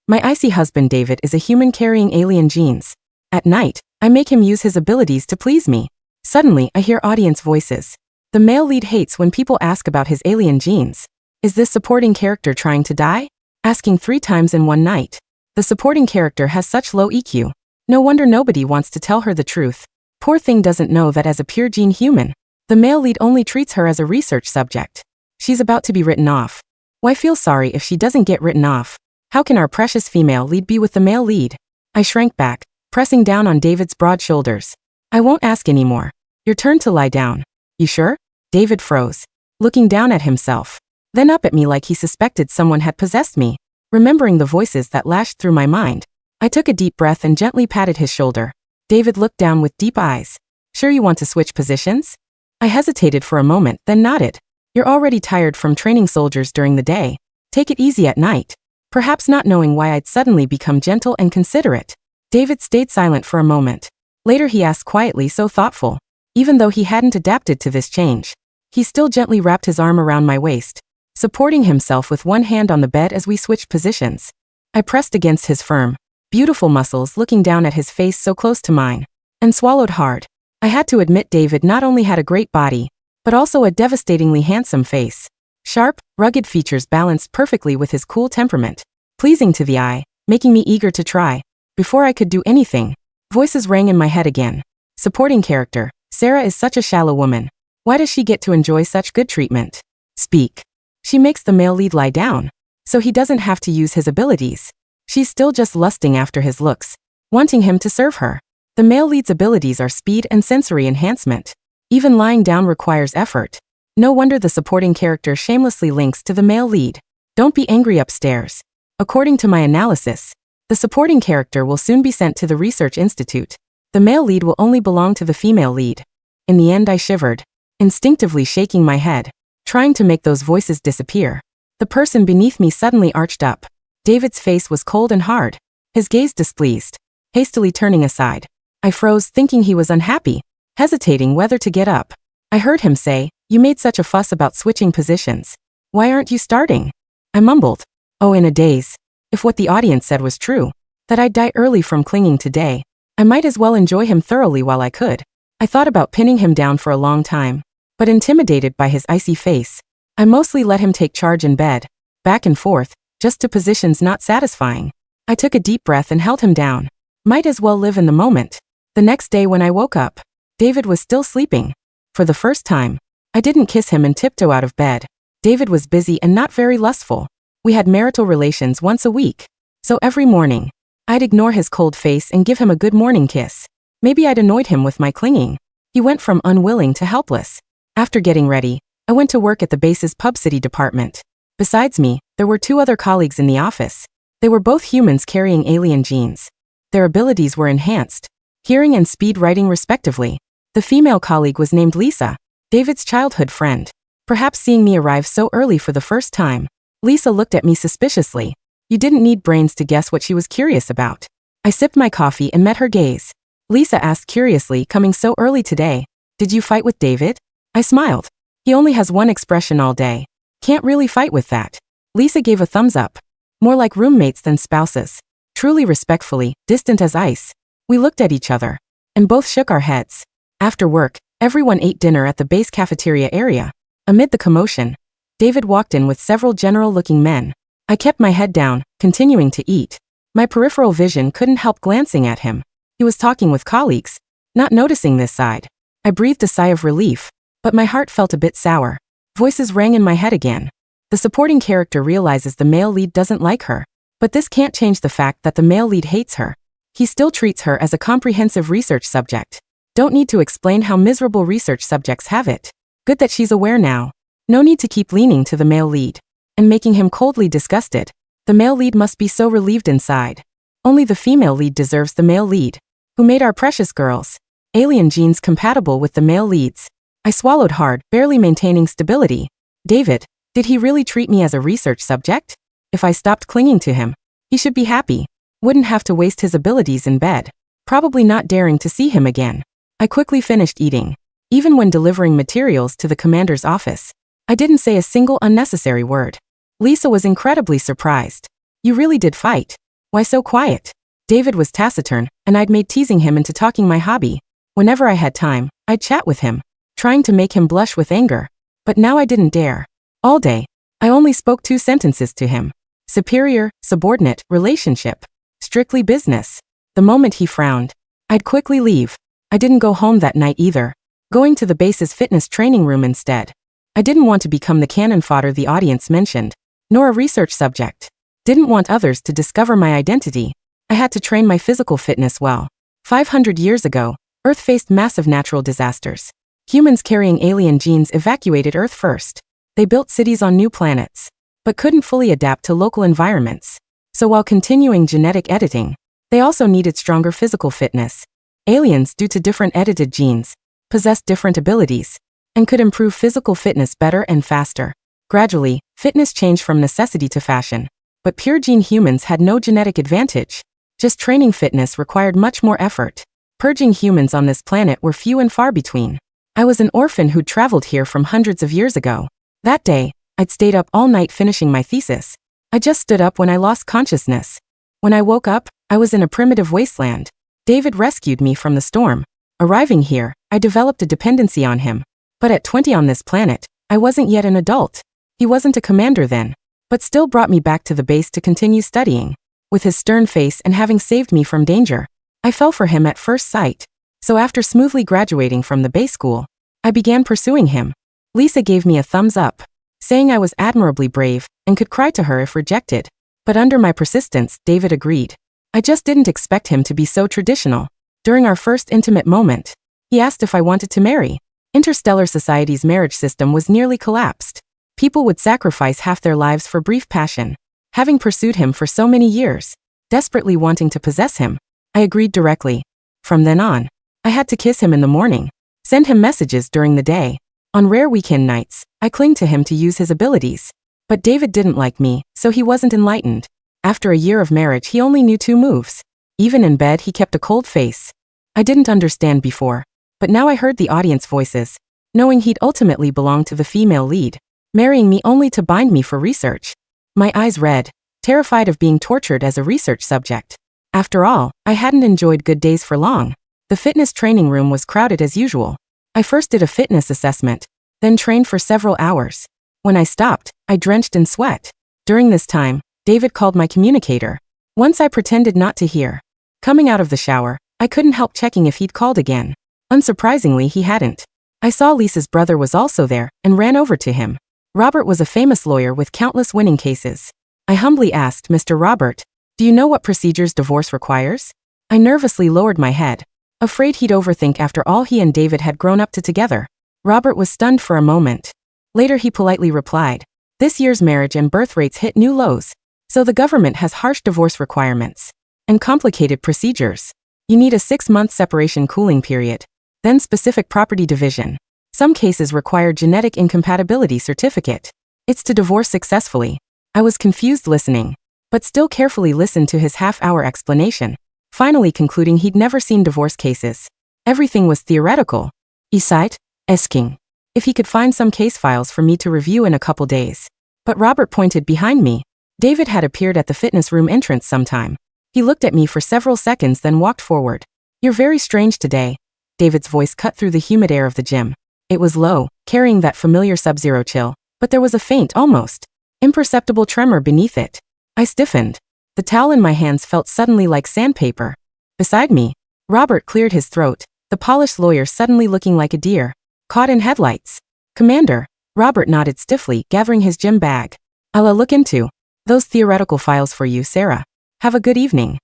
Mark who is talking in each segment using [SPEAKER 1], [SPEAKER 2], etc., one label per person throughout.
[SPEAKER 1] My icy husband David is a human carrying alien genes. At night, I make him use his abilities to please me. Suddenly, I hear audience voices. The male lead hates when people ask about his alien genes. Is this supporting character trying to die? Asking 3 times in one night. The supporting character has such low EQ. No wonder nobody wants to tell her the truth. Poor thing doesn't know that as a pure gene human, the male lead only treats her as a research subject. She's about to be written off. Why feel sorry if she doesn't get written off? How can our precious female lead be with the male lead? I shrank back, pressing down on David's broad shoulders. I won't ask anymore. Your turn to lie down. You sure? David froze, looking down at himself, then up at me like he suspected someone had possessed me. Remembering the voices that lashed through my mind, I took a deep breath and gently patted his shoulder. David looked down with deep eyes. Sure you want to switch positions? I hesitated for a moment, then nodded. You're already tired from training soldiers during the day. Take it easy at night. Perhaps not knowing why I'd suddenly become gentle and considerate. David stayed silent for a moment. Later he asked quietly, so thoughtful. Even though he hadn't adapted to this change, he still gently wrapped his arm around my waist, supporting himself with one hand on the bed as we switched positions. I pressed against his firm, beautiful muscles looking down at his face so close to mine, and swallowed hard. I had to admit David not only had a great body, but also a devastatingly handsome face. Sharp, rugged features balanced perfectly with his cool temperament, pleasing to the eye, making me eager to try. Before I could do anything, voices rang in my head again. Supporting character, Sarah is such a shallow woman. Why does she get to enjoy such good treatment? Speak. She makes the male lead lie down, so he doesn't have to use his abilities. She's still just lusting after his looks, wanting him to serve her. The male lead's abilities are speed and sensory enhancement. Even lying down requires effort. No wonder the supporting character shamelessly links to the male lead. Don't be angry upstairs. According to my analysis, the supporting character will soon be sent to the research institute. The male lead will only belong to the female lead. In the end I shivered, instinctively shaking my head, trying to make those voices disappear. The person beneath me suddenly arched up. David's face was cold and hard, his gaze displeased. Hastily turning aside, I froze, thinking he was unhappy, hesitating whether to get up. I heard him say, "You made such a fuss about switching positions. Why aren't you starting?" I mumbled, "Oh, in a daze. If what the audience said was true, that I'd die early from clinging today, I might as well enjoy him thoroughly while I could." I thought about pinning him down for a long time, but intimidated by his icy face, I mostly let him take charge in bed, back and forth, just to positions not satisfying. I took a deep breath and held him down. Might as well live in the moment. The next day when I woke up, David was still sleeping. For the first time, I didn't kiss him and tiptoe out of bed. David was busy and not very lustful. We had marital relations once a week, so every morning, I'd ignore his cold face and give him a good morning kiss. Maybe I'd annoyed him with my clinging. He went from unwilling to helpless. After getting ready, I went to work at the base's pub city department. Besides me, there were 2 other colleagues in the office. They were both humans carrying alien genes. Their abilities were enhanced, hearing and speed writing respectively. The female colleague was named Lisa, David's childhood friend. Perhaps seeing me arrive so early for the first time, Lisa looked at me suspiciously. You didn't need brains to guess what she was curious about. I sipped my coffee and met her gaze. Lisa asked curiously, "Coming so early today, did you fight with David?" I smiled. He only has one expression all day. Can't really fight with that. Lisa gave a thumbs up. More like roommates than spouses. Truly respectfully, distant as ice. We looked at each other, and both shook our heads. After work, everyone ate dinner at the base cafeteria area. Amid the commotion, David walked in with several general-looking men. I kept my head down, continuing to eat. My peripheral vision couldn't help glancing at him. He was talking with colleagues, not noticing this side. I breathed a sigh of relief, but my heart felt a bit sour. Voices rang in my head again. The supporting character realizes the male lead doesn't like her, but this can't change the fact that the male lead hates her. He still treats her as a comprehensive research subject. Don't need to explain how miserable research subjects have it. Good that she's aware now. No need to keep leaning to the male lead and making him coldly disgusted. The male lead must be so relieved inside. Only the female lead deserves the male lead, who made our precious girls alien genes compatible with the male leads. I swallowed hard, barely maintaining stability. David, did he really treat me as a research subject? If I stopped clinging to him, he should be happy. Wouldn't have to waste his abilities in bed. Probably not daring to see him again. I quickly finished eating. Even when delivering materials to the commander's office, I didn't say a single unnecessary word. Lisa was incredibly surprised. You really did fight. Why so quiet? David was taciturn, and I'd made teasing him into talking my hobby. Whenever I had time, I'd chat with him, trying to make him blush with anger. But now I didn't dare. All day, I only spoke 2 sentences to him. Superior, subordinate, relationship. Strictly business. The moment he frowned, I'd quickly leave. I didn't go home that night either, going to the base's fitness training room instead. I didn't want to become the cannon fodder the audience mentioned, nor a research subject. Didn't want others to discover my identity. I had to train my physical fitness well. 500 years ago, Earth faced massive natural disasters. Humans carrying alien genes evacuated Earth first. They built cities on new planets, but couldn't fully adapt to local environments. So while continuing genetic editing, they also needed stronger physical fitness. Aliens, due to different edited genes, possessed different abilities, and could improve physical fitness better and faster. Gradually, fitness changed from necessity to fashion. But pure gene humans had no genetic advantage. Just training fitness required much more effort. Purging humans on this planet were few and far between. I was an orphan who'd traveled here from hundreds of years ago. That day, I'd stayed up all night finishing my thesis. I just stood up when I lost consciousness. When I woke up, I was in a primitive wasteland. David rescued me from the storm. Arriving here, I developed a dependency on him. But at 20 on this planet, I wasn't yet an adult. He wasn't a commander then, but still brought me back to the base to continue studying. With his stern face and having saved me from danger, I fell for him at first sight. So after smoothly graduating from the base school, I began pursuing him. Lisa gave me a thumbs up, saying I was admirably brave and could cry to her if rejected. But under my persistence, David agreed. I just didn't expect him to be so traditional. During our first intimate moment, he asked if I wanted to marry. Interstellar society's marriage system was nearly collapsed. People would sacrifice half their lives for brief passion. Having pursued him for so many years, desperately wanting to possess him, I agreed directly. From then on, I had to kiss him in the morning, send him messages during the day. On rare weekend nights, I clinged to him to use his abilities. But David didn't like me, so he wasn't enlightened. After a year of marriage, he only knew 2 moves. Even in bed, he kept a cold face. I didn't understand before, but now I heard the audience voices, knowing he'd ultimately belong to the female lead, marrying me only to bind me for research. My eyes red, terrified of being tortured as a research subject. After all, I hadn't enjoyed good days for long. The fitness training room was crowded as usual. I first did a fitness assessment, then trained for several hours. When I stopped, I drenched in sweat. During this time, David called my communicator. Once I pretended not to hear. Coming out of the shower, I couldn't help checking if he'd called again. Unsurprisingly, he hadn't. I saw Lisa's brother was also there and ran over to him. Robert was a famous lawyer with countless winning cases. I humbly asked, Mr. Robert, do you know what procedures divorce requires? I nervously lowered my head, afraid he'd overthink after all he and David had grown up to together. Robert was stunned for a moment. Later he politely replied, this year's marriage and birth rates hit new lows, so the government has harsh divorce requirements and complicated procedures. You need a 6-month separation cooling period, then specific property division. Some cases require genetic incompatibility certificate. It's to divorce successfully. I was confused listening, but still carefully listened to his half-hour explanation, finally concluding he'd never seen divorce cases. Everything was theoretical. Isite, asking if he could find some case files for me to review in a couple days. But Robert pointed behind me. David had appeared at the fitness room entrance sometime. He looked at me for several seconds then walked forward. You're very strange today. David's voice cut through the humid air of the gym. It was low, carrying that familiar sub-zero chill, but there was a faint, almost imperceptible tremor beneath it. I stiffened. The towel in my hands felt suddenly like sandpaper. Beside me, Robert cleared his throat, the polished lawyer suddenly looking like a deer caught in headlights. Commander, Robert nodded stiffly, gathering his gym bag. I'll look into those theoretical files for you, Sarah. Have a good evening.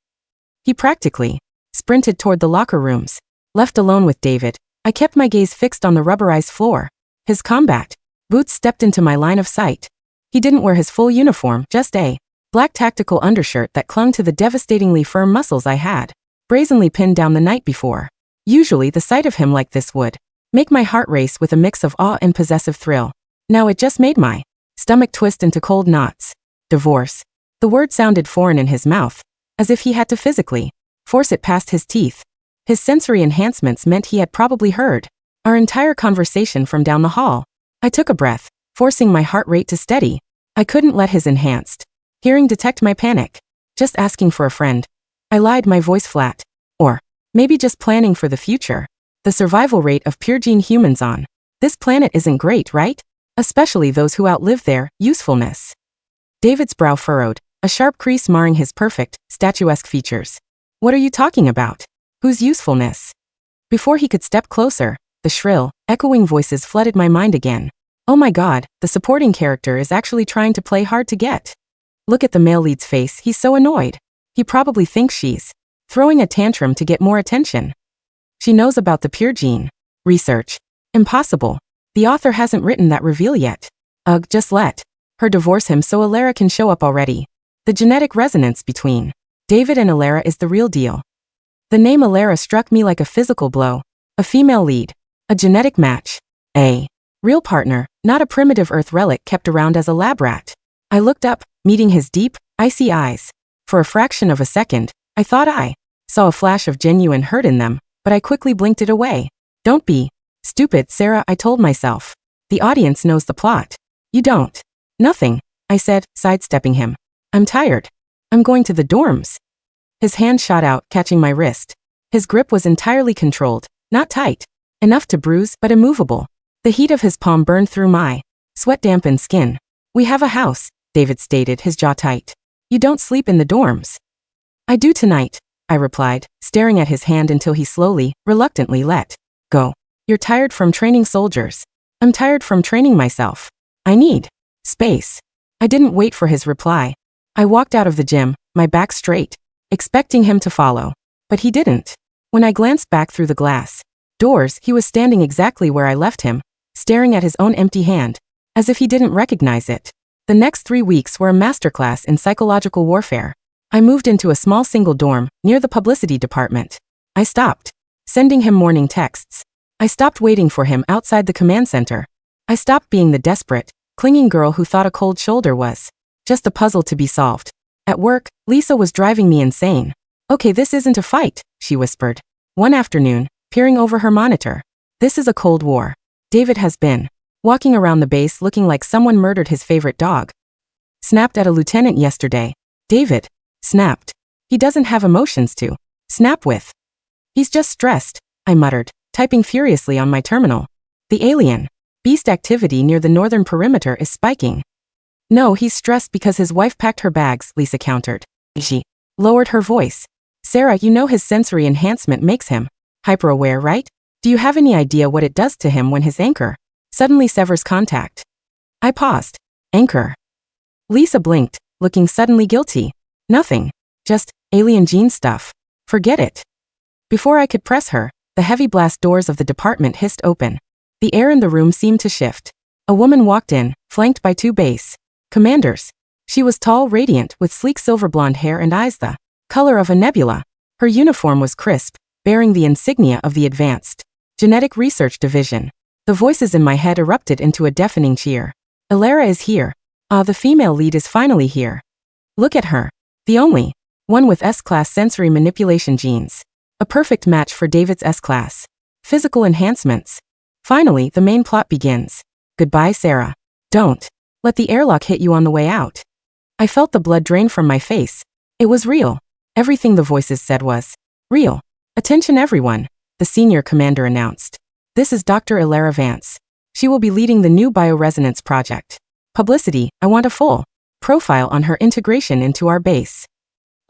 [SPEAKER 1] He practically sprinted toward the locker rooms. Left alone with David, I kept my gaze fixed on the rubberized floor. His combat boots stepped into my line of sight. He didn't wear his full uniform, just a black tactical undershirt that clung to the devastatingly firm muscles I had brazenly pinned down the night before. Usually the sight of him like this would make my heart race with a mix of awe and possessive thrill. Now it just made my stomach twist into cold knots. Divorce. The word sounded foreign in his mouth, as if he had to physically force it past his teeth. His sensory enhancements meant he had probably heard our entire conversation from down the hall. I took a breath, forcing my heart rate to steady. I couldn't let his enhanced hearing detect my panic. Just asking for a friend. I lied, my voice flat. Or maybe just planning for the future. The survival rate of pure gene humans on this planet isn't great, right? Especially those who outlive their usefulness. David's brow furrowed, a sharp crease marring his perfect, statuesque features. What are you talking about? Whose usefulness? Before he could step closer, the shrill, echoing voices flooded my mind again. Oh my god, the supporting character is actually trying to play hard to get. Look at the male lead's face, he's so annoyed. He probably thinks she's throwing a tantrum to get more attention. She knows about the pure gene research. Impossible. The author hasn't written that reveal yet. Ugh, just let her divorce him so Alara can show up already. The genetic resonance between David and Alara is the real deal. The name Alara struck me like a physical blow. A female lead. A genetic match. A real partner, not a primitive Earth relic kept around as a lab rat. I looked up, meeting his deep, icy eyes. For a fraction of a second, I thought I saw a flash of genuine hurt in them, but I quickly blinked it away. Don't be stupid, Sarah, I told myself. The audience knows the plot. You don't. Nothing, I said, sidestepping him. I'm tired. I'm going to the dorms. His hand shot out, catching my wrist. His grip was entirely controlled, not tight. Enough to bruise, but immovable. The heat of his palm burned through my sweat-dampened skin. We have a house, David stated, his jaw tight. You don't sleep in the dorms. I do tonight, I replied, staring at his hand until he slowly, reluctantly let go. You're tired from training soldiers. I'm tired from training myself. I need space. I didn't wait for his reply. I walked out of the gym, my back straight, expecting him to follow. But he didn't. When I glanced back through the glass doors, he was standing exactly where I left him, staring at his own empty hand, as if he didn't recognize it. The next 3 weeks were a masterclass in psychological warfare. I moved into a small single dorm, near the publicity department. I stopped sending him morning texts. I stopped waiting for him outside the command center. I stopped being the desperate, clinging girl who thought a cold shoulder was just a puzzle to be solved. At work, Lisa was driving me insane. Okay, this isn't a fight, she whispered. One afternoon, peering over her monitor. This is a cold war. David has been walking around the base looking like someone murdered his favorite dog. Snapped at a lieutenant yesterday. David snapped. He doesn't have emotions to snap with. He's just stressed, I muttered, typing furiously on my terminal. The alien beast activity near the northern perimeter is spiking. No, he's stressed because his wife packed her bags, Lisa countered. She lowered her voice. Sarah, you know his sensory enhancement makes him hyper-aware, right? Do you have any idea what it does to him when his anchor suddenly severs contact? I paused. Anchor. Lisa blinked, looking suddenly guilty. Nothing. Just alien gene stuff. Forget it. Before I could press her, the heavy blast doors of the department hissed open. The air in the room seemed to shift. A woman walked in, flanked by 2 base commanders. She was tall, radiant, with sleek silver blonde hair and eyes the color of a nebula. Her uniform was crisp, bearing the insignia of the Advanced Genetic Research Division. The voices in my head erupted into a deafening cheer. Alara is here. Ah, the female lead is finally here. Look at her. The only one with S-class sensory manipulation genes. A perfect match for David's S-class physical enhancements. Finally, the main plot begins. Goodbye, Sarah. Don't let the airlock hit you on the way out. I felt the blood drain from my face. It was real. Everything the voices said was real. Attention everyone, the senior commander announced. This is Dr. Alara Vance. She will be leading the new bioresonance project. Publicity, I want a full profile on her integration into our base.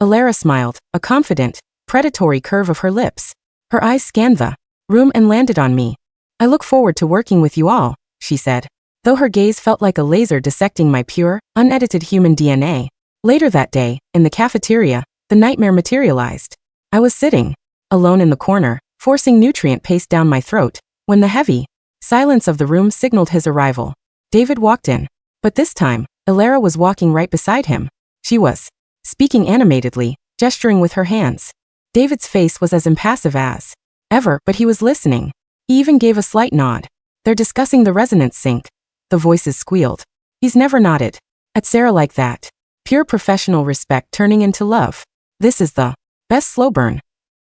[SPEAKER 1] Alara smiled, a confident, predatory curve of her lips. Her eyes scanned the room and landed on me. I look forward to working with you all, she said, though her gaze felt like a laser dissecting my pure, unedited human DNA. Later that day, in the cafeteria, the nightmare materialized. I was sitting alone in the corner, forcing nutrient paste down my throat, when the heavy silence of the room signaled his arrival. David walked in. But this time, Alara was walking right beside him. She was speaking animatedly, gesturing with her hands. David's face was as impassive as ever, but he was listening. He even gave a slight nod. They're discussing the resonance sync. The voices squealed. He's never nodded at Sarah like that. Pure professional respect turning into love. This is the best slow burn.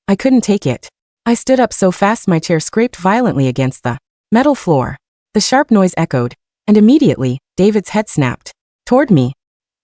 [SPEAKER 1] I couldn't take it. I stood up so fast my chair scraped violently against the metal floor. The sharp noise echoed, and immediately, David's head snapped toward me.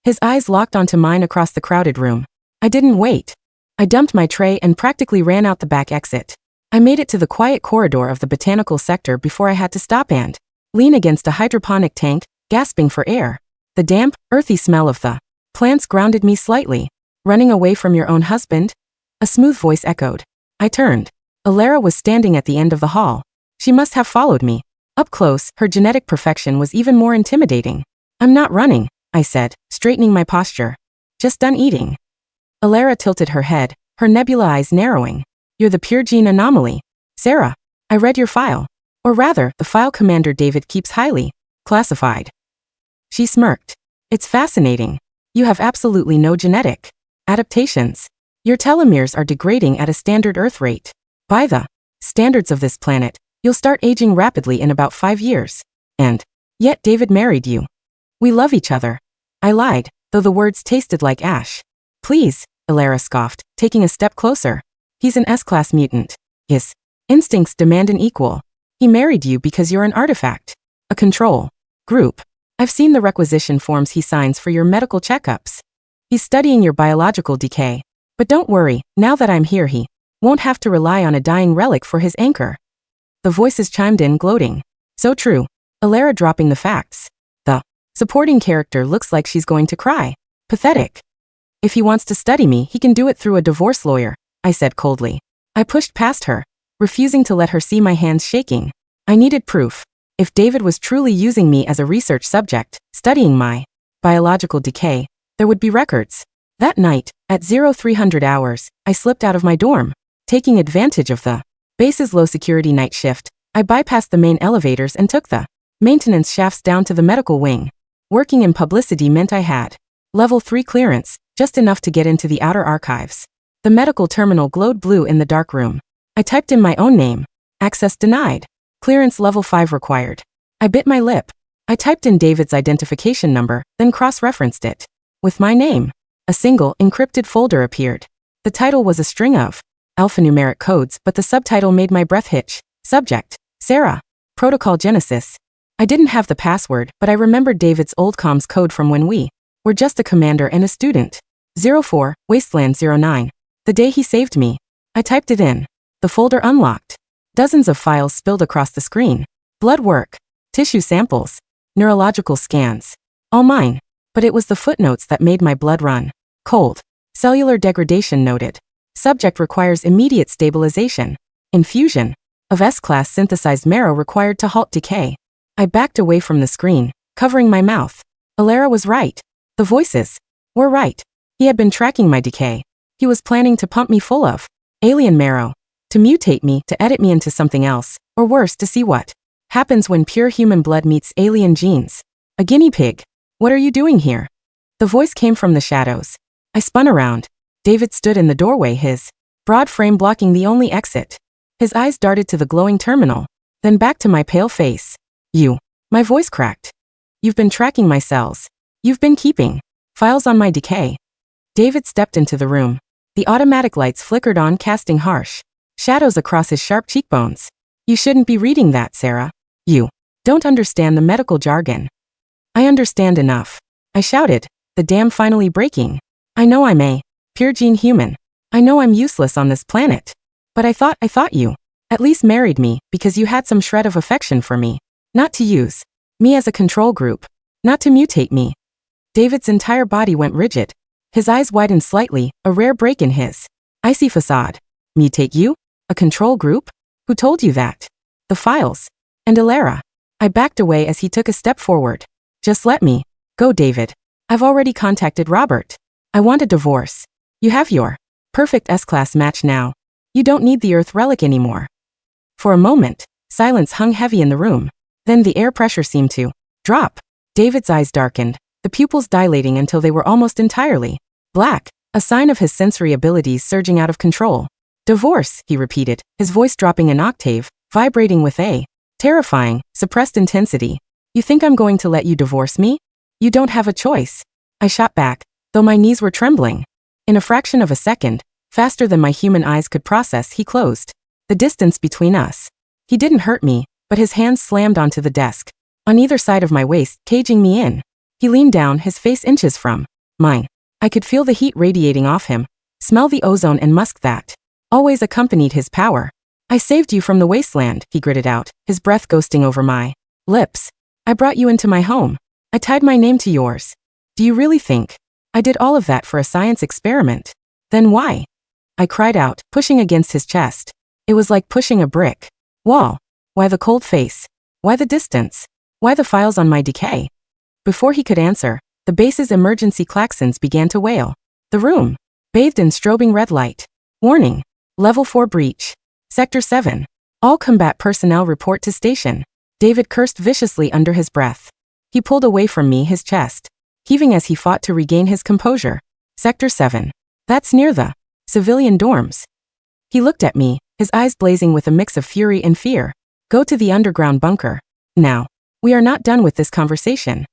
[SPEAKER 1] His eyes locked onto mine across the crowded room. I didn't wait. I dumped my tray and practically ran out the back exit. I made it to the quiet corridor of the botanical sector before I had to stop and lean against a hydroponic tank, gasping for air. The damp, earthy smell of the plants grounded me slightly. Running away from your own husband? A smooth voice echoed. I turned. Alara was standing at the end of the hall. She must have followed me. Up close, her genetic perfection was even more intimidating. I'm not running, I said, straightening my posture. Just done eating. Alara tilted her head, her nebula eyes narrowing. You're the pure gene anomaly. Sarah, I read your file. Or rather, the file Commander David keeps highly classified. She smirked. It's fascinating. You have absolutely no genetic adaptations. Your telomeres are degrading at a standard Earth rate. By the standards of this planet, you'll start aging rapidly in about 5 years. And yet David married you. We love each other. I lied, though the words tasted like ash. Please, Alara scoffed, taking a step closer. He's an S-class mutant. His instincts demand an equal. He married you because you're an artifact. A control group. I've seen the requisition forms he signs for your medical checkups. He's studying your biological decay. But don't worry, now that I'm here he won't have to rely on a dying relic for his anchor. The voices chimed in, gloating. So true. Alara dropping the facts. The supporting character looks like she's going to cry. Pathetic. If he wants to study me, he can do it through a divorce lawyer, I said coldly. I pushed past her, refusing to let her see my hands shaking. I needed proof. If David was truly using me as a research subject, studying my biological decay, there would be records. That night, at 0300 hours, I slipped out of my dorm. Taking advantage of the base's low-security night shift, I bypassed the main elevators and took the maintenance shafts down to the medical wing. Working in publicity meant I had level 3 clearance, just enough to get into the outer archives. The medical terminal glowed blue in the dark room. I typed in my own name. Access denied. Clearance level 5 required. I bit my lip. I typed in David's identification number, then cross-referenced it. With my name, a single, encrypted folder appeared. The title was a string of alphanumeric codes, but the subtitle made my breath hitch. Subject: Sarah. Protocol Genesis. I didn't have the password, but I remembered David's old comms code from when we were just a commander and a student. 04, Wasteland 09. The day he saved me. I typed it in. The folder unlocked. Dozens of files spilled across the screen. Blood work, tissue samples, neurological scans. All mine. But it was the footnotes that made my blood run cold. Cellular degradation noted. Subject requires immediate stabilization. Infusion of S-class synthesized marrow required to halt decay. I backed away from the screen, covering my mouth. Alara was right. The voices were right. He had been tracking my decay. He was planning to pump me full of alien marrow, to mutate me, to edit me into something else, or worse, to see what happens when pure human blood meets alien genes. A guinea pig. What are you doing here? The voice came from the shadows. I spun around. David stood in the doorway, his broad frame blocking the only exit. His eyes darted to the glowing terminal, then back to my pale face. You. My voice cracked. You've been tracking my cells. You've been keeping files on my decay. David stepped into the room. The automatic lights flickered on, casting harsh shadows across his sharp cheekbones. You shouldn't be reading that, Sarah. You don't understand the medical jargon. I understand enough. I shouted, the dam finally breaking. I know I'm a pure gene human. I know I'm useless on this planet. But I thought you at least married me because you had some shred of affection for me. Not to use me as a control group. Not to mutate me. David's entire body went rigid. His eyes widened slightly, a rare break in his icy facade. Mutate you? A control group? Who told you that? The files. And Alara. I backed away as he took a step forward. Just let me go, David. I've already contacted Robert. I want a divorce. You have your perfect S-class match now. You don't need the Earth relic anymore. For a moment, silence hung heavy in the room. Then the air pressure seemed to drop. David's eyes darkened, the pupils dilating until they were almost entirely black, a sign of his sensory abilities surging out of control. Divorce, he repeated, his voice dropping an octave, vibrating with a terrifying, suppressed intensity. You think I'm going to let you divorce me? You don't have a choice. I shot back, though my knees were trembling. In a fraction of a second, faster than my human eyes could process, he closed the distance between us. He didn't hurt me, but his hands slammed onto the desk, on either side of my waist, caging me in. He leaned down, his face inches from mine. I could feel the heat radiating off him, Smell the ozone and musk that always accompanied his power. I saved you from the wasteland, he gritted out, his breath ghosting over my lips. I brought you into my home. I tied my name to yours. Do you really think I did all of that for a science experiment? Then why? I cried out, pushing against his chest. It was like pushing a brick wall. Why the cold face? Why the distance? Why the files on my decay? Before he could answer, the base's emergency klaxons began to wail. The room, bathed in strobing red light. Warning. Level 4 breach. Sector 7. All combat personnel report to station. David cursed viciously under his breath. He pulled away from me, his chest heaving as he fought to regain his composure. Sector 7. That's near the civilian dorms. He looked at me, his eyes blazing with a mix of fury and fear. Go to the underground bunker. Now. We are not done with this conversation.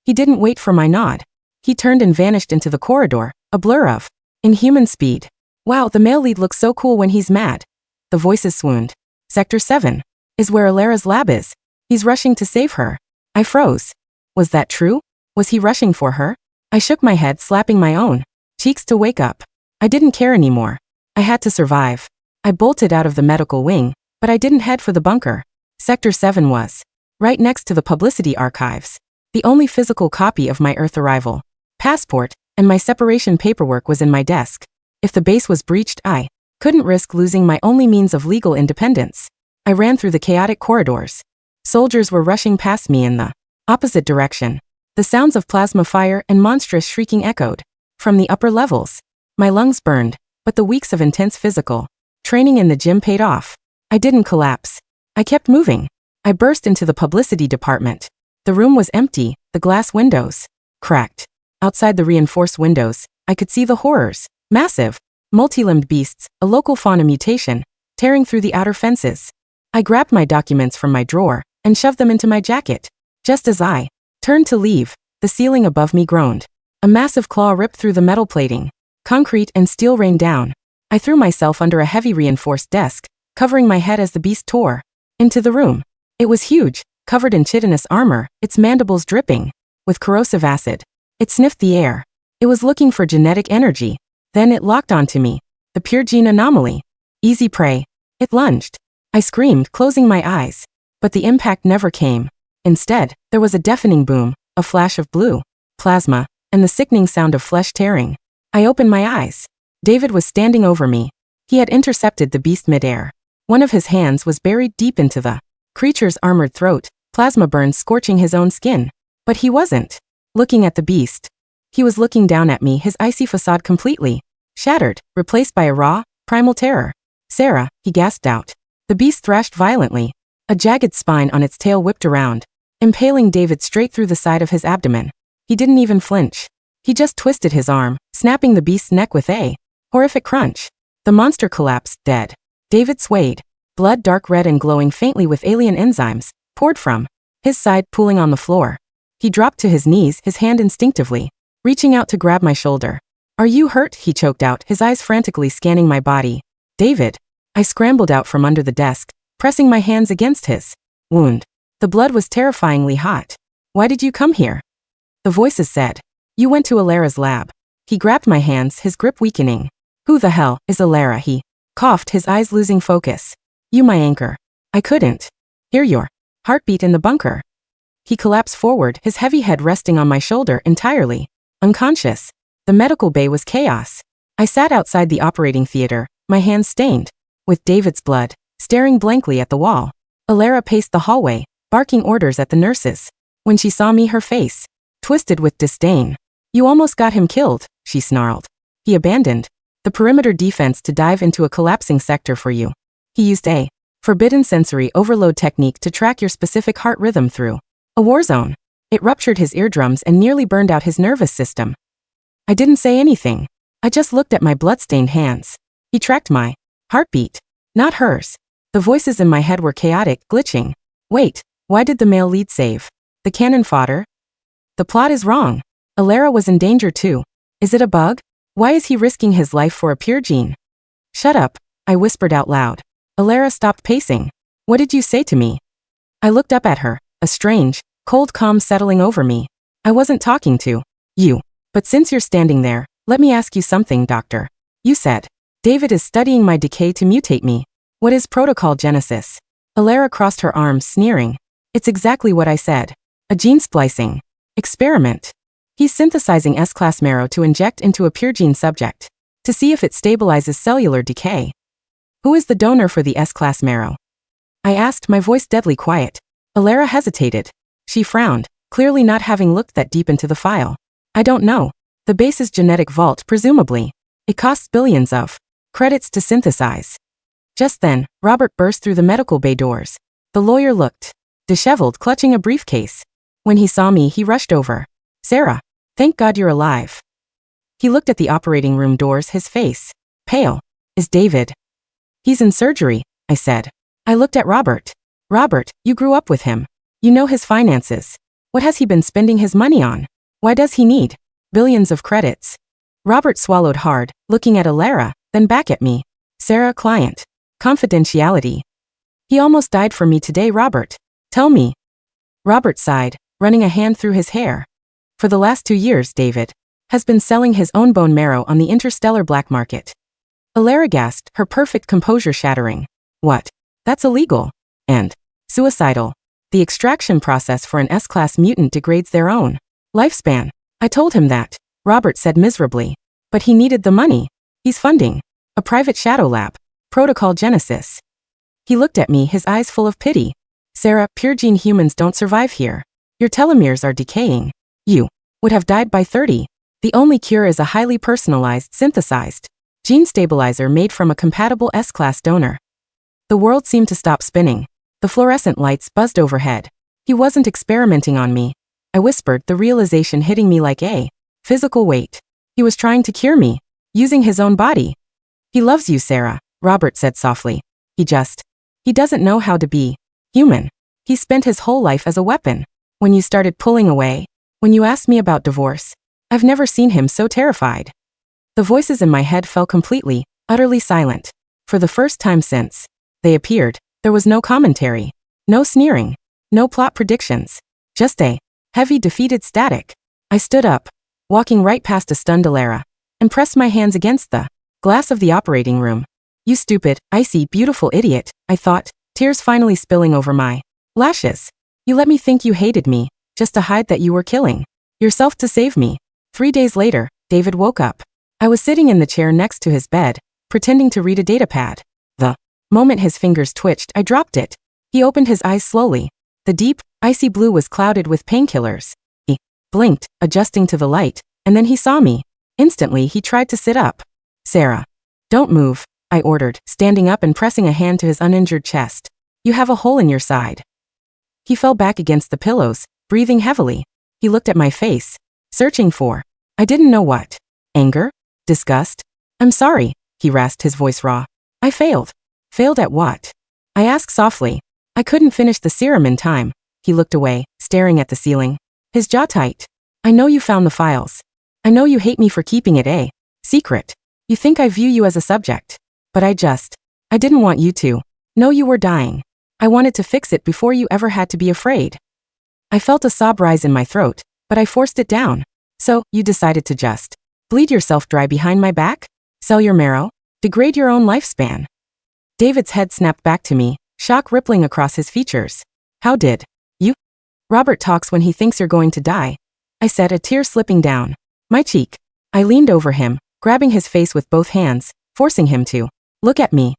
[SPEAKER 1] He didn't wait for my nod. He turned and vanished into the corridor, a blur of inhuman speed. Wow, the male lead looks so cool when he's mad. The voices swooned. Sector 7 is where Alara's lab is. He's rushing to save her. I froze. Was that true? Was he rushing for her? I shook my head, slapping my own cheeks to wake up. I didn't care anymore. I had to survive. I bolted out of the medical wing, but I didn't head for the bunker. Sector 7 was right next to the publicity archives. The only physical copy of my Earth arrival passport and my separation paperwork was in my desk. If the base was breached, I couldn't risk losing my only means of legal independence. I ran through the chaotic corridors. Soldiers were rushing past me in the opposite direction. The sounds of plasma fire and monstrous shrieking echoed from the upper levels. My lungs burned, but the weeks of intense physical training in the gym paid off. I didn't collapse. I kept moving. I burst into the publicity department. The room was empty, the glass windows cracked. Outside the reinforced windows, I could see the horrors. Massive, multi-limbed beasts, a local fauna mutation, tearing through the outer fences. I grabbed my documents from my drawer and shoved them into my jacket. Just as I turned to leave, the ceiling above me groaned. A massive claw ripped through the metal plating. Concrete and steel rained down. I threw myself under a heavy reinforced desk, covering my head as the beast tore into the room. It was huge, covered in chitinous armor, its mandibles dripping with corrosive acid. It sniffed the air. It was looking for genetic energy. Then it locked onto me. The pure gene anomaly. Easy prey. It lunged. I screamed, closing my eyes. But the impact never came. Instead, there was a deafening boom, a flash of blue plasma, and the sickening sound of flesh tearing. I opened my eyes. David was standing over me. He had intercepted the beast midair. One of his hands was buried deep into the creature's armored throat, plasma burns scorching his own skin. But he wasn't looking at the beast. He was looking down at me, his icy facade completely shattered, replaced by a raw, primal terror. Sarah, he gasped out. The beast thrashed violently. A jagged spine on its tail whipped around, impaling David straight through the side of his abdomen. He didn't even flinch. He just twisted his arm, snapping the beast's neck with a horrific crunch. The monster collapsed, dead. David swayed. Blood, dark red and glowing faintly with alien enzymes, poured from his side, pooling on the floor. He dropped to his knees, his hand instinctively reaching out to grab my shoulder. Are you hurt? He choked out, his eyes frantically scanning my body. David. I scrambled out from under the desk, pressing my hands against his wound. The blood was terrifyingly hot. Why did you come here? The voices said. You went to Alara's lab. He grabbed my hands, his grip weakening. Who the hell is Alara? He coughed, his eyes losing focus. You, my anchor. I couldn't hear your heartbeat in the bunker. He collapsed forward, his heavy head resting on my shoulder, entirely unconscious. The medical bay was chaos. I sat outside the operating theater, my hands stained with David's blood, staring blankly at the wall. Alara paced the hallway, barking orders at the nurses. When she saw me, her face twisted with disdain. You almost got him killed, she snarled. He abandoned the perimeter defense to dive into a collapsing sector for you. He used a forbidden sensory overload technique to track your specific heart rhythm through a war zone. It ruptured his eardrums and nearly burned out his nervous system. I didn't say anything. I just looked at my blood-stained hands. He tracked my heartbeat, not hers. The voices in my head were chaotic, glitching. Wait, why did the male lead save the cannon fodder? The plot is wrong. Alara was in danger too. Is it a bug? Why is he risking his life for a pure gene? Shut up, I whispered out loud. Alara stopped pacing. What did you say to me? I looked up at her, a strange, cold calm settling over me. I wasn't talking to you. But since you're standing there, let me ask you something, doctor. You said. David is studying my decay to mutate me. What is protocol genesis? Alara crossed her arms, sneering. It's exactly what I said. A gene splicing experiment. He's synthesizing S-class marrow to inject into a pure gene subject to see if it stabilizes cellular decay. Who is the donor for the S-class marrow? I asked, my voice deadly quiet. Alara hesitated. She frowned, clearly not having looked that deep into the file. I don't know. The base's genetic vault, presumably. It costs billions of credits to synthesize. Just then, Robert burst through the medical bay doors. The lawyer looked disheveled, clutching a briefcase. When he saw me, he rushed over. Sarah, thank God you're alive. He looked at the operating room doors, his face pale. Is David? He's in surgery, I said. I looked at Robert. Robert, you grew up with him. You know his finances. What has he been spending his money on? Why does he need billions of credits? Robert swallowed hard, looking at Alara, then back at me. Sarah, client. Confidentiality. He almost died for me today, Robert. Tell me. Robert sighed, running a hand through his hair. For the last 2 years, David has been selling his own bone marrow on the interstellar black market. Alara gasped, her perfect composure shattering. What? That's illegal. And suicidal. The extraction process for an S-class mutant degrades their own lifespan. I told him that, Robert said miserably. But he needed the money. He's funding a private shadow lab. Protocol Genesis. He looked at me, his eyes full of pity. Sarah, pure gene humans don't survive here. Your telomeres are decaying. You would have died by 30. The only cure is a highly personalized, synthesized gene stabilizer made from a compatible S-class donor. The world seemed to stop spinning. The fluorescent lights buzzed overhead. He wasn't experimenting on me. I whispered, the realization hitting me like a physical weight. He was trying to cure me, using his own body. He loves you, Sarah, Robert said softly. He doesn't know how to be human. He spent his whole life as a weapon. When you started pulling away, when you asked me about divorce, I've never seen him so terrified. The voices in my head fell completely, utterly silent. For the first time since they appeared, there was no commentary, no sneering, no plot predictions, just a heavy, defeated static. I stood up, walking right past a stunned Alara, and pressed my hands against the glass of the operating room. You stupid, icy, beautiful idiot, I thought, tears finally spilling over my lashes. You let me think you hated me, just to hide that you were killing yourself to save me. 3 days later, David woke up. I was sitting in the chair next to his bed, pretending to read a datapad. The moment his fingers twitched, I dropped it. He opened his eyes slowly. The deep, icy blue was clouded with painkillers. He blinked, adjusting to the light, and then he saw me. Instantly, he tried to sit up. Sarah, don't move, I ordered, standing up and pressing a hand to his uninjured chest. You have a hole in your side. He fell back against the pillows, breathing heavily. He looked at my face, searching for, I didn't know what. Anger? Disgust? I'm sorry, he rasped, his voice raw. I failed. Failed at what? I asked softly. I couldn't finish the serum in time. He looked away, staring at the ceiling, his jaw tight. I know you found the files. I know you hate me for keeping it a secret. You think I view you as a subject. But I didn't want you to know you were dying. I wanted to fix it before you ever had to be afraid. I felt a sob rise in my throat, but I forced it down. So, you decided to just bleed yourself dry behind my back? Sell your marrow? Degrade your own lifespan? David's head snapped back to me, shock rippling across his features. How did you? Robert talks when he thinks you're going to die, I said, a tear slipping down my cheek. I leaned over him, grabbing his face with both hands, forcing him to look at me.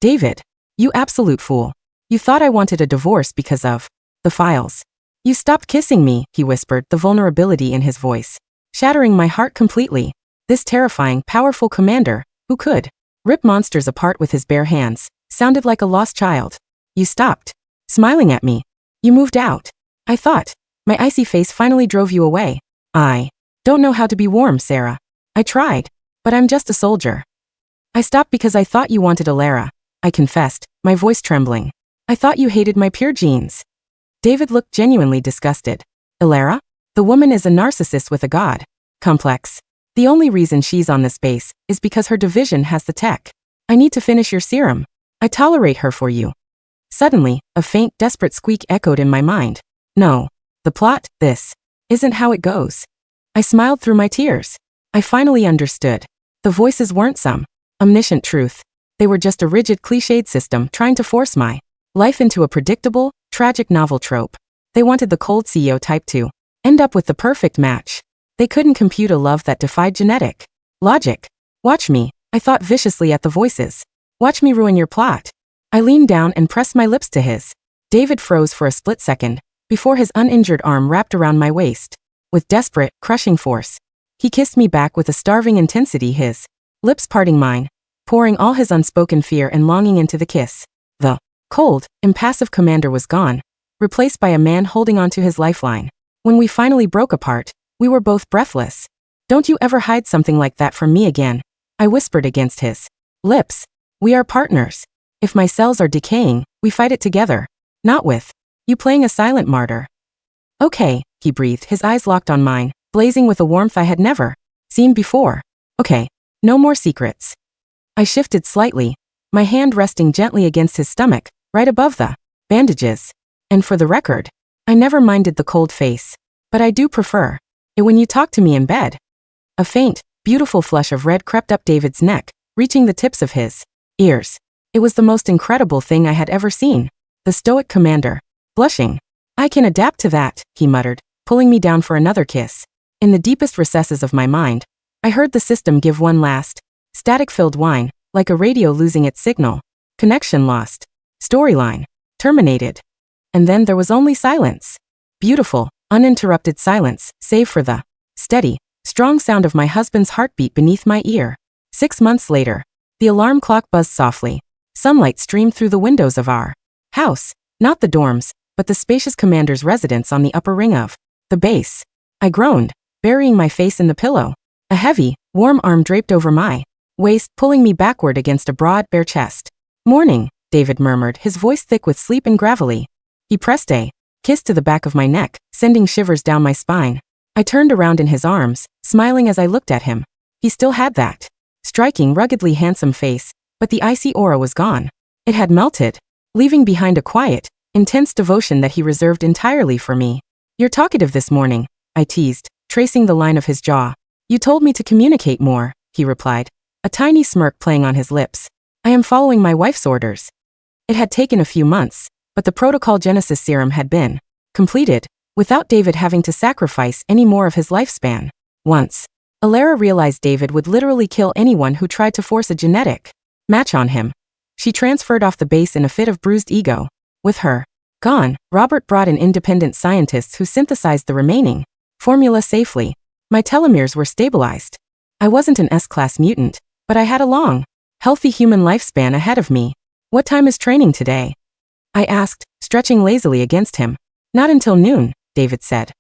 [SPEAKER 1] David, you absolute fool. You thought I wanted a divorce because of the files. You stopped kissing me, he whispered, the vulnerability in his voice shattering my heart completely. This terrifying, powerful commander, who could rip monsters apart with his bare hands, sounded like a lost child. You stopped smiling at me. You moved out. I thought. My icy face finally drove you away. I don't know how to be warm, Sarah. I tried, but I'm just a soldier. I stopped because I thought you wanted Alara, I confessed, my voice trembling. I thought you hated my pure genes. David looked genuinely disgusted. Alara? The woman is a narcissist with a god complex. The only reason she's on this base is because her division has the tech. I need to finish your serum. I tolerate her for you. Suddenly, a faint, desperate squeak echoed in my mind. No. The plot, this isn't how it goes. I smiled through my tears. I finally understood. The voices weren't some omniscient truth. They were just a rigid cliched system trying to force my life into a predictable, tragic novel trope. They wanted the cold CEO type to end up with the perfect match. They couldn't compute a love that defied genetic logic. Watch me, I thought viciously at the voices. Watch me ruin your plot. I leaned down and pressed my lips to his. David froze for a split second, before his uninjured arm wrapped around my waist. With desperate, crushing force, he kissed me back with a starving intensity, his lips parting mine, pouring all his unspoken fear and longing into the kiss. The cold, impassive commander was gone, replaced by a man holding onto his lifeline. When we finally broke apart, we were both breathless. Don't you ever hide something like that from me again, I whispered against his lips. We are partners. If my cells are decaying, we fight it together. Not with you playing a silent martyr. Okay, he breathed, his eyes locked on mine, blazing with a warmth I had never seen before. Okay, no more secrets. I shifted slightly, my hand resting gently against his stomach, right above the bandages. And for the record, I never minded the cold face, but I do prefer it when you talk to me in bed. A faint, beautiful flush of red crept up David's neck, reaching the tips of his ears. It was the most incredible thing I had ever seen. The stoic commander, blushing. I can adapt to that, he muttered, pulling me down for another kiss. In the deepest recesses of my mind, I heard the system give one last, static-filled whine, like a radio losing its signal. Connection lost. Storyline terminated. And then there was only silence. Beautiful, uninterrupted silence, save for the steady, strong sound of my husband's heartbeat beneath my ear. 6 months later, the alarm clock buzzed softly. Sunlight streamed through the windows of our house, not the dorms, but the spacious commander's residence on the upper ring of the base. I groaned, burying my face in the pillow. A heavy, warm arm draped over my waist, pulling me backward against a broad, bare chest. Morning, David murmured, his voice thick with sleep and gravelly. He pressed a kiss to the back of my neck, sending shivers down my spine. I turned around in his arms, smiling as I looked at him. He still had that striking, ruggedly handsome face, but the icy aura was gone. It had melted, leaving behind a quiet, intense devotion that he reserved entirely for me. You're talkative this morning, I teased, tracing the line of his jaw. You told me to communicate more, he replied, a tiny smirk playing on his lips. I am following my wife's orders. It had taken a few months, but the protocol Genesis serum had been completed, without David having to sacrifice any more of his lifespan. Once, Alara realized David would literally kill anyone who tried to force a genetic match on him. She transferred off the base in a fit of bruised ego. With her gone, Robert brought in independent scientists who synthesized the remaining formula safely. My telomeres were stabilized. I wasn't an S-class mutant, but I had a long, healthy human lifespan ahead of me. What time is training today? I asked, stretching lazily against him. Not until noon, David said.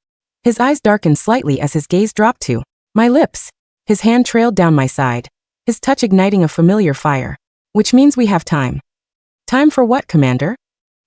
[SPEAKER 1] His eyes darkened slightly as his gaze dropped to my lips. His hand trailed down my side, his touch igniting a familiar fire. Which means we have time. Time for what, Commander?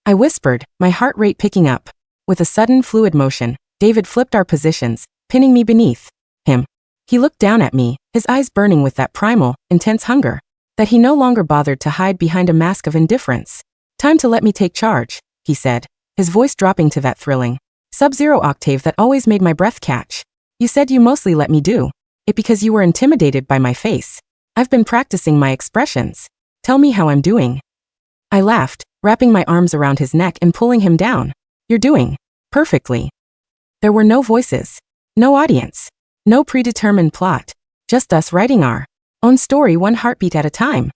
[SPEAKER 1] I whispered, my heart rate picking up. With a sudden fluid motion, David flipped our positions, pinning me beneath him. He looked down at me, his eyes burning with that primal, intense hunger that he no longer bothered to hide behind a mask of indifference. Time to let me take charge, he said, his voice dropping to that thrilling, sub-zero octave that always made my breath catch. You said you mostly let me do it because you were intimidated by my face. I've been practicing my expressions. Tell me how I'm doing. I laughed, wrapping my arms around his neck and pulling him down. You're doing perfectly. There were no voices, no audience, no predetermined plot, just us writing our own story one heartbeat at a time.